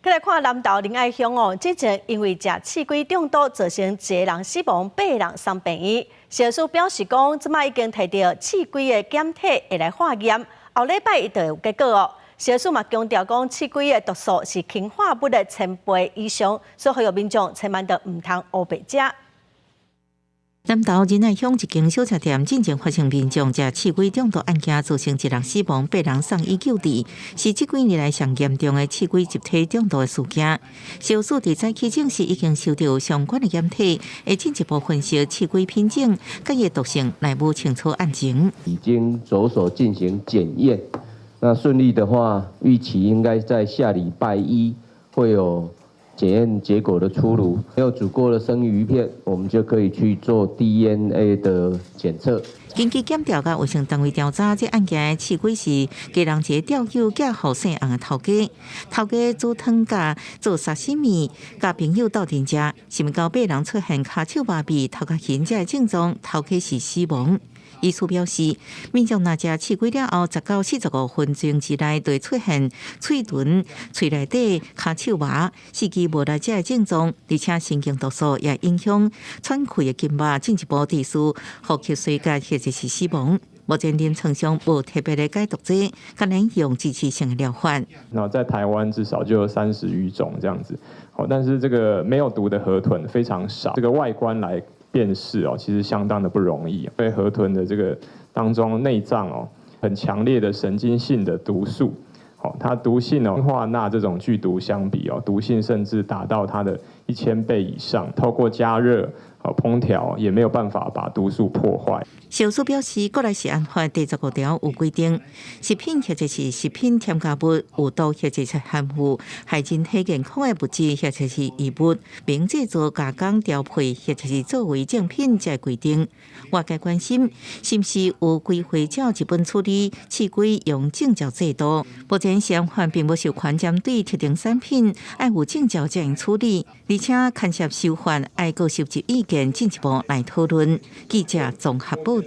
再来看南投仁爱乡哦，之前因为食刺龟中毒，造成一个人死亡，8人送病院。社署表示讲，即摆已经摕到刺龟的检体会来化验，后礼拜就有结果哦。社署嘛强调讲，刺龟的毒素是氰化物的1000倍以上，所以呼吁民众千万都唔通乌白食。南投仁爱乡一间小吃店进前发生民众食刺龟中毒案件，造成1人死亡，8人送医救治，是这几年来上严重的刺龟集体中毒的事件。小署伫早起证实已经收到相关的检体，会进一步分析刺龟品种、甲伊毒性，内部清楚案情。已经着手进行检验，那顺利的话，预期应该在下礼拜1会有检验结果的出炉，没有煮过的生鱼片，我们就可以去做 DNA 的检测。根据检调甲卫生单位调查，这案件的刺龟是家人一个钓友嫁后姓翁的头家，头家煮汤甲做沙西米，甲朋友斗阵食，是毋到8人出现骹手麻痹、头壳晕这症状，头家是死亡。医师表示，民众若食刺龟了后，10到45分钟之内就会出现喙唇、喙内底、骹手麻，司机无来这症状，而且神经毒素也影响喘气的筋脉，进一步致使呼吸衰竭或者是死亡。目前临床上无特别的解毒剂，可能用支持性的疗法。那在台湾至少就有30余种这样子，好，但是这个没有毒的河豚非常少，这个外观来辨识哦，其实相当的不容易。因为河豚的这个当中内脏哦，很强烈的神经性的毒素，好，它毒性哦，化钠这种剧毒相比哦，毒性甚至达到它的1000倍以上。透过加热、烹调也没有办法把毒素破坏。小署表示，国内食安法第15条有规定，食品或者是食品添加物、有毒或者是含有害人体健康的物质或者是异物，并制作、加工、调配或者是作为正品才规定。外界关心，是毋是有规划照日本处理刺龟用证照制度？目前食安法并无授权针对特定产品要有证照才能处理，而且牵涉受法要各收集意见，进一步来讨论。记者综合报道。